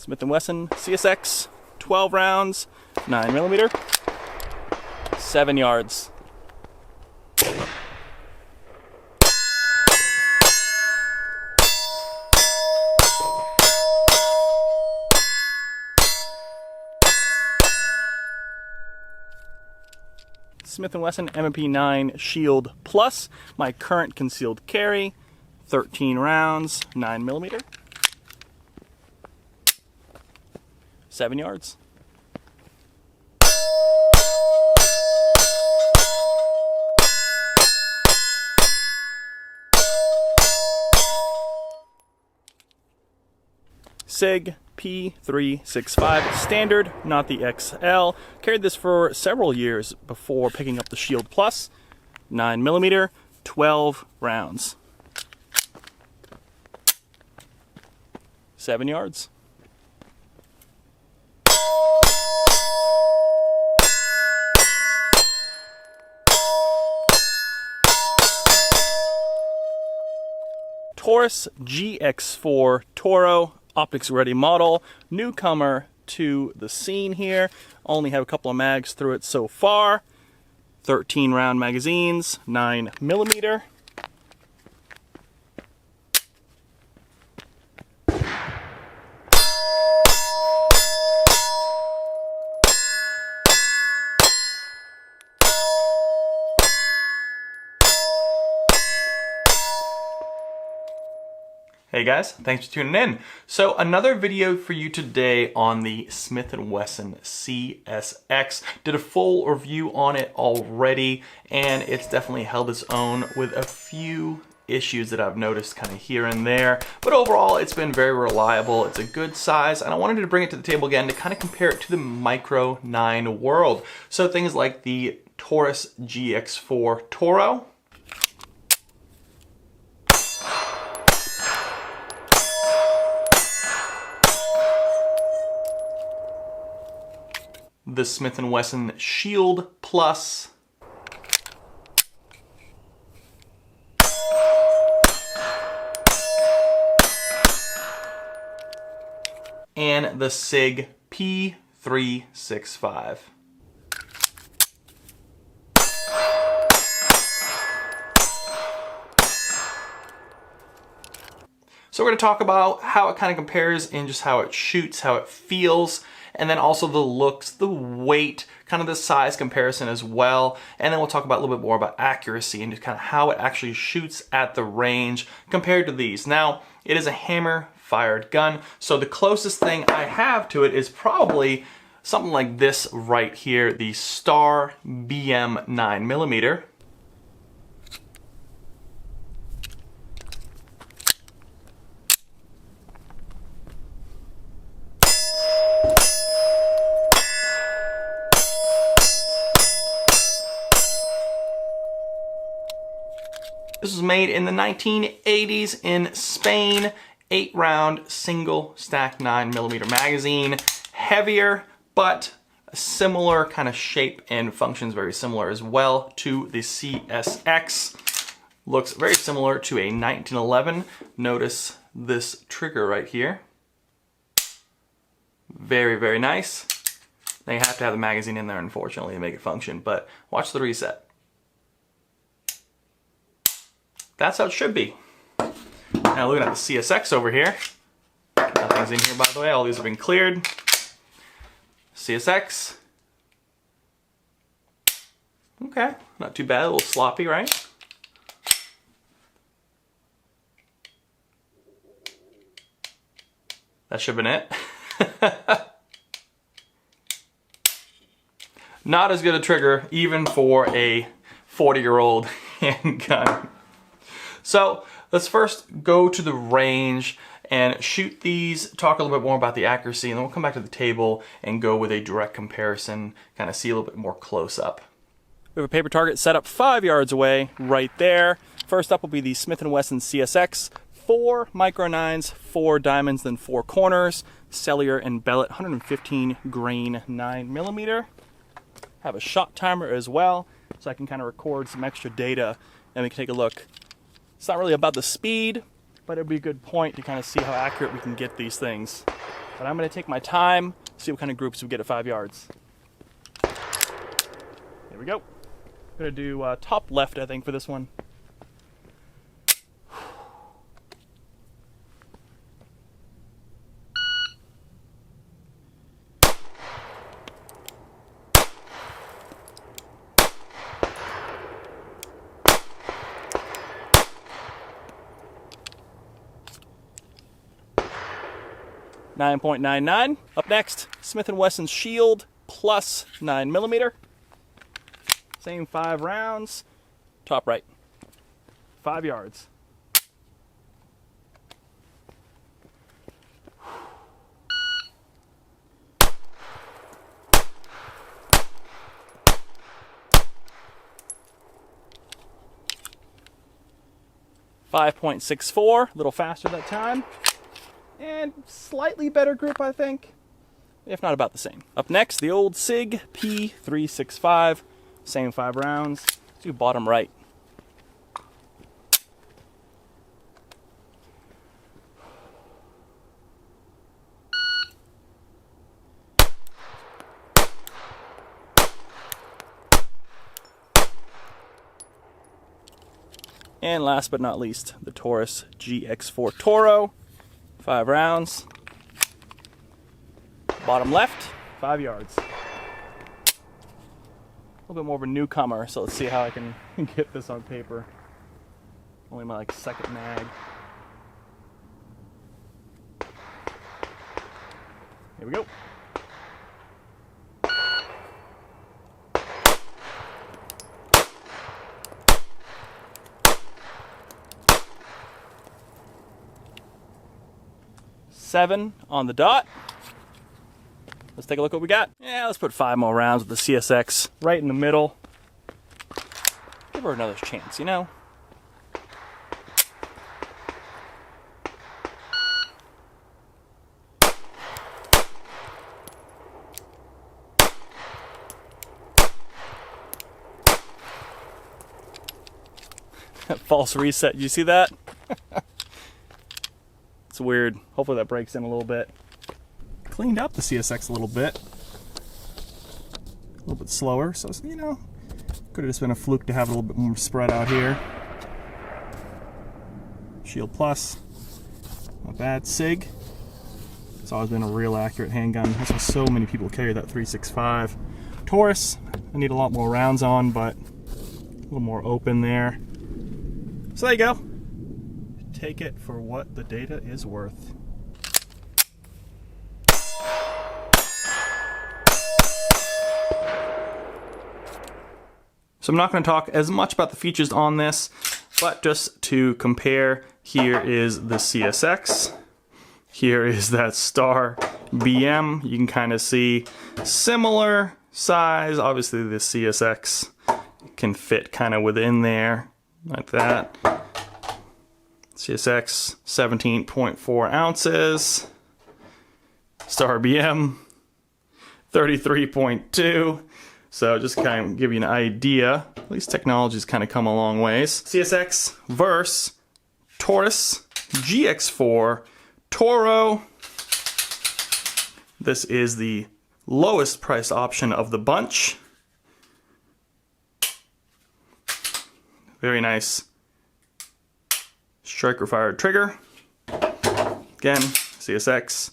Smith & Wesson CSX, 12 rounds, 9mm, 7 yards. Smith & Wesson M&P 9 Shield Plus, my current concealed carry, 13 rounds, 9mm, 7 yards. SIG P365 standard, not the XL. Carried this for several years before picking up the Shield Plus. 9mm, 12 rounds. 7 yards. Taurus GX4 Toro, optics ready model, newcomer to the scene here. Only have a couple of mags through it so far. 13 round magazines, 9mm. Hey guys, thanks for tuning in. So another video for you today on the Smith & Wesson CSX. Did a full review on it already, and it's definitely held its own with a few issues that I've noticed kind of here and there. But overall, it's been very reliable. It's a good size, and I wanted to bring it to the table again to kind of compare it to the Micro 9 world. So things like the Taurus GX4 Toro, the Smith & Wesson Shield Plus, and the SIG P365. So we're going to talk about how it kind of compares in just how it shoots, how it feels, and then also the looks, the weight, kind of the size comparison as well. And then we'll talk about a little bit more about accuracy and just kind of how it actually shoots at the range compared to these. Now, it is a hammer-fired gun, so the closest thing I have to it is probably something like this right here, the Star BM 9mm. This was made in the 1980s in Spain. 8-round single stack 9mm magazine. Heavier, but a similar kind of shape and functions very similar as well to the CSX. Looks very similar to a 1911. Notice this trigger right here. Very, very nice. Now you have to have the magazine in there, unfortunately, to make it function, but watch the reset. That's how it should be. Now looking at the CSX over here. Nothing's in here, by the way. All these have been cleared. CSX. Okay, not too bad. A little sloppy, right? That should have been it. Not as good a trigger, even for a 40-year-old handgun. So let's first go to the range and shoot these, talk a little bit more about the accuracy, and then we'll come back to the table and go with a direct comparison, kind of see a little bit more close up. We have a paper target set up 5 yards away right there. First up will be the Smith & Wesson CSX. 4 micro 9s, 4 diamonds, then 4 corners. Cellular and Bellet 115 grain 9mm. Have a shot timer as well, so I can kind of record some extra data and we can take a look. It's not really about the speed, but it'd be a good point to kind of see how accurate we can get these things. But I'm going to take my time, see what kind of groups we get at 5 yards. Here we go. I'm going to do top left, I think, for this one. .99. Up next, Smith & Wesson's Shield plus 9mm. Same 5 rounds. Top right. 5 yards. .64, a little faster that time. And slightly better grip, I think, if not about the same. Up next, the old SIG P365, same 5 rounds. Let's do bottom right. And last but not least, the Taurus GX4 Toro. 5 rounds. Bottom left, 5 yards. A little bit more of a newcomer, so let's see how I can get this on paper. Only my second mag. Here we go. .7 on the dot. Let's take a look what we got. Yeah, let's put 5 more rounds with the CSX right in the middle. Give her another chance, you know? False reset, did you see that? It's weird. Hopefully that breaks in a little bit. Cleaned up the CSX a little bit slower, so you know, could have just been a fluke to have a little bit more spread out here. Shield Plus, not bad. SIG, it's always been a real accurate handgun. That's why so many people carry that 365. Taurus, I need a lot more rounds on, but a little more open there. So there you go. Take it for what the data is worth. So I'm not going to talk as much about the features on this, but just to compare, here is the CSX. Here is that Star BM. You can kind of see similar size. Obviously the CSX can fit kind of within there like that. CSX 17.4 ounces. Star BM 33.2. So just kind of give you an idea. At least technology's kind of come a long ways. CSX versus Taurus GX4 Toro. This is the lowest priced option of the bunch. Very nice striker fired trigger. Again, CSX.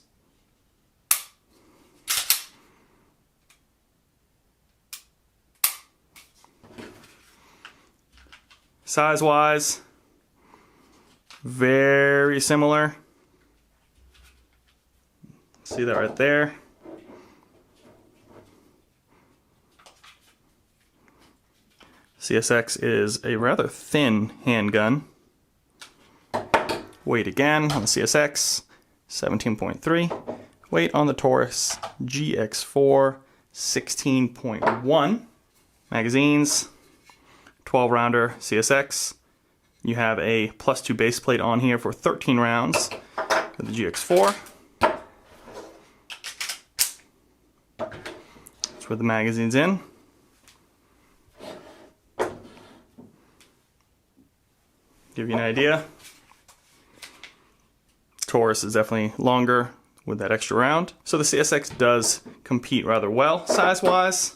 Size-wise, very similar. See that right there. CSX is a rather thin handgun. Weight again on the CSX, 17.3. Weight on the Taurus GX4, 16.1. Magazines, 12 rounder CSX. You have a +2 base plate on here for 13 rounds with the GX4. That's where the magazine's in. Give you an idea. Taurus is definitely longer with that extra round. So the CSX does compete rather well size-wise.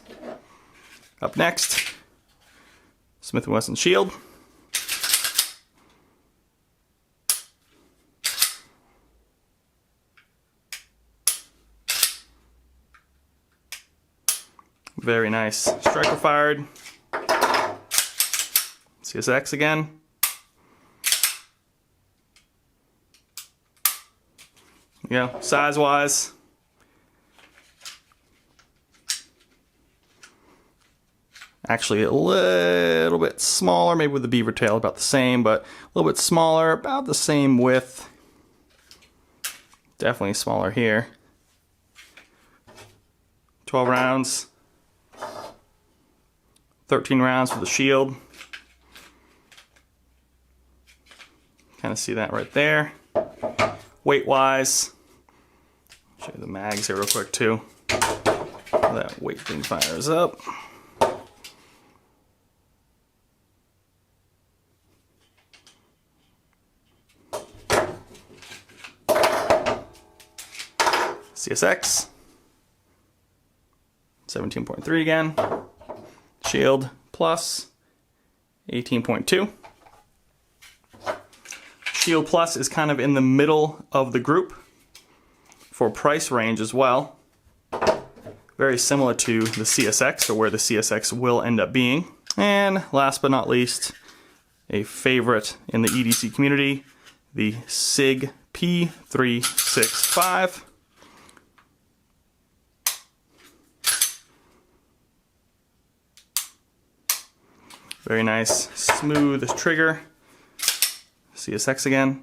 Up next, Smith & Wesson Shield. Very nice. Striker fired. CSX again. Yeah, size-wise. Actually a little bit smaller, maybe with the beaver tail about the same, but a little bit smaller, about the same width. Definitely smaller here. 12 rounds. 13 rounds for the shield. Kind of see that right there. Weight-wise, show you the mags here real quick too. That weight thing fires up. CSX, 17.3 again. Shield Plus, 18.2. Shield Plus is kind of in the middle of the group for price range as well. Very similar to the CSX, or where the CSX will end up being. And last but not least, a favorite in the EDC community, the SIG P365. Very nice, smooth trigger. CSX again.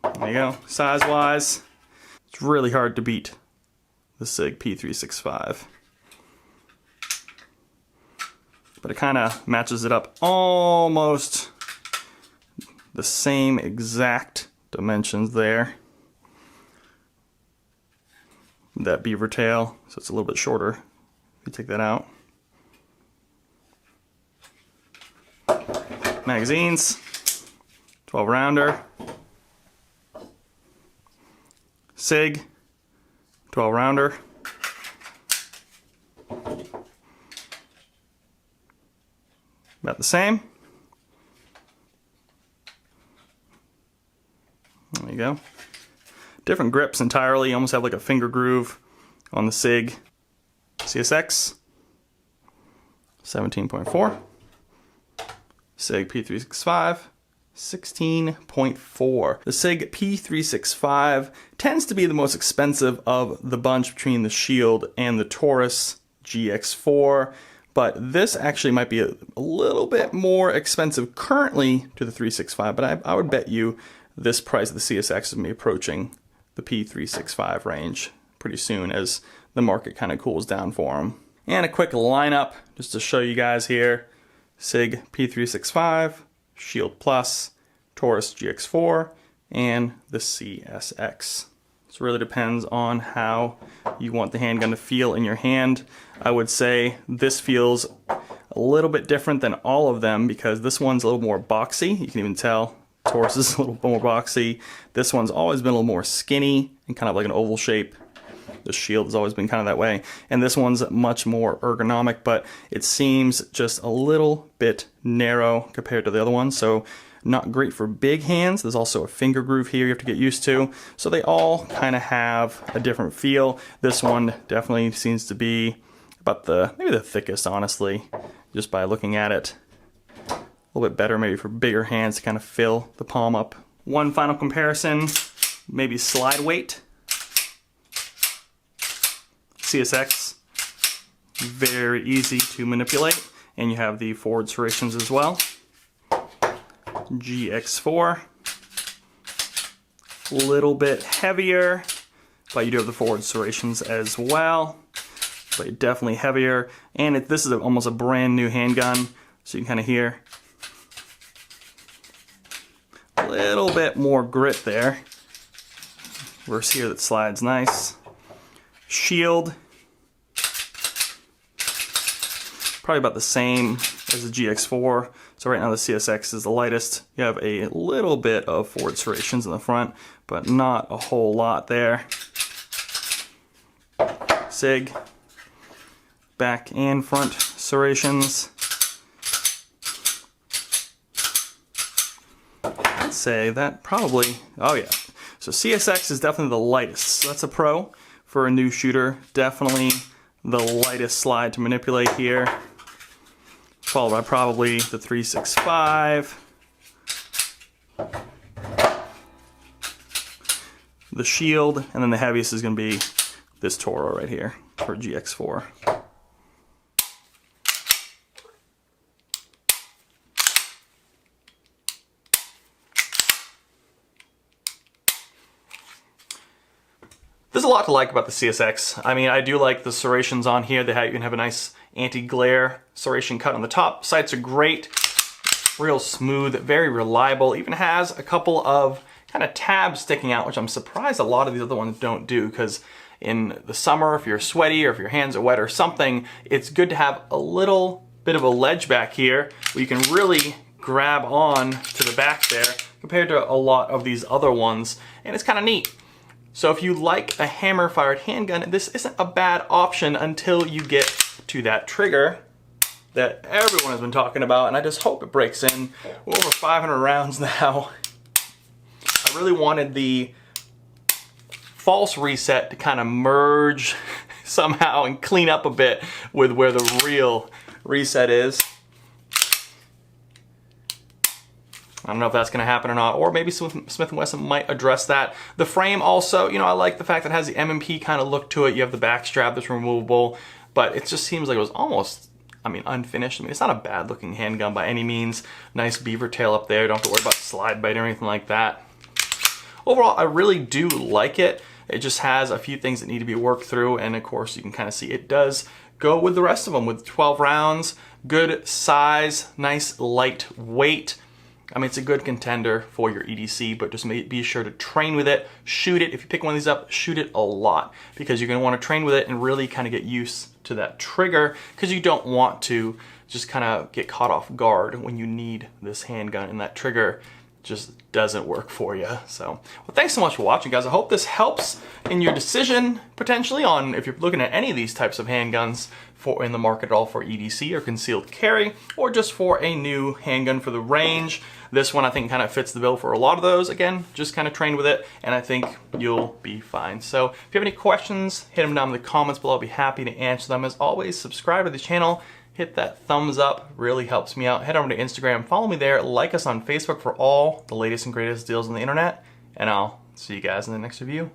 There you go. Size-wise, it's really hard to beat the SIG P365. But it kind of matches it up almost the same exact dimensions there. That beaver tail, so it's a little bit shorter if you take that out. Magazines, 12 rounder. SIG, 12 rounder. About the same. There you go. Different grips entirely. You almost have like a finger groove on the SIG. CSX, 17.4. SIG P365, 16.4. The SIG P365 tends to be the most expensive of the bunch between the Shield and the Taurus GX4, but this actually might be a little bit more expensive currently to the 365, but I would bet you this price of the CSX is going to be approaching the P365 range pretty soon as the market kind of cools down for them. And a quick lineup just to show you guys here. SIG P365, Shield Plus, Taurus GX4, and the CSX. So it really depends on how you want the handgun to feel in your hand. I would say this feels a little bit different than all of them because this one's a little more boxy. You can even tell Taurus is a little more boxy. This one's always been a little more skinny and kind of like an oval shape. The Shield has always been kind of that way. And this one's much more ergonomic, but it seems just a little bit narrow compared to the other one. So not great for big hands. There's also a finger groove here you have to get used to. So they all kind of have a different feel. This one definitely seems to be about maybe the thickest, honestly, just by looking at it. A little bit better maybe for bigger hands to kind of fill the palm up. One final comparison, maybe slide weight. CSX, very easy to manipulate, and you have the forward serrations as well. GX4, a little bit heavier, but you do have the forward serrations as well, but definitely heavier. And this is almost a brand new handgun, so you can kind of hear a little bit more grit there. Versus here that slides nice. Shield, probably about the same as the GX4, So right now the CSX is the lightest. You have a little bit of forward serrations in the front, but not a whole lot there. SIG, back and front serrations. I'd say that probably, oh yeah. So CSX is definitely the lightest. So that's a pro for a new shooter. Definitely the lightest slide to manipulate here. Followed by probably the 365. The Shield, and then the heaviest is going to be this Toro right here for GX4. There's a lot to like about the CSX. I mean, I do like the serrations on here. You can have a nice anti-glare serration cut on the top. Sights are great, real smooth, very reliable. Even has a couple of kind of tabs sticking out, which I'm surprised a lot of these other ones don't do, because in the summer, if you're sweaty or if your hands are wet or something, it's good to have a little bit of a ledge back here where you can really grab on to the back there compared to a lot of these other ones, and it's kind of neat. So if you like a hammer-fired handgun, this isn't a bad option until you get to that trigger that everyone has been talking about, and I just hope it breaks in. We're over 500 rounds now. I really wanted the false reset to kind of merge somehow and clean up a bit with where the real reset is. I don't know if that's going to happen or not, or maybe Smith & Wesson might address that. The frame also, you know, I like the fact that it has the M&P kind of look to it. You have the back strap that's removable, but it just seems like it was almost, I mean, unfinished. I mean, it's not a bad looking handgun by any means. Nice beaver tail up there. Don't have to worry about slide bite or anything like that. Overall, I really do like it. It just has a few things that need to be worked through, and of course, you can kind of see it does go with the rest of them with 12 rounds, good size, nice light weight. I mean, it's a good contender for your EDC, but just be sure to train with it, shoot it. If you pick one of these up, shoot it a lot, because you're gonna wanna train with it and really kind of get used to that trigger, because you don't want to just kind of get caught off guard when you need this handgun and that trigger just doesn't work for you. So, well, thanks so much for watching, guys. I hope this helps in your decision potentially on if you're looking at any of these types of handguns for in the market at all for EDC or concealed carry, or just for a new handgun for the range. This one I think kind of fits the bill for a lot of those. Again, just kind of train with it, and I think you'll be fine. So if you have any questions, hit them down in the comments below. I'll be happy to answer them. As always, subscribe to the channel. Hit that thumbs up, really helps me out. Head over to Instagram, follow me there, like us on Facebook for all the latest and greatest deals on the internet, and I'll see you guys in the next review.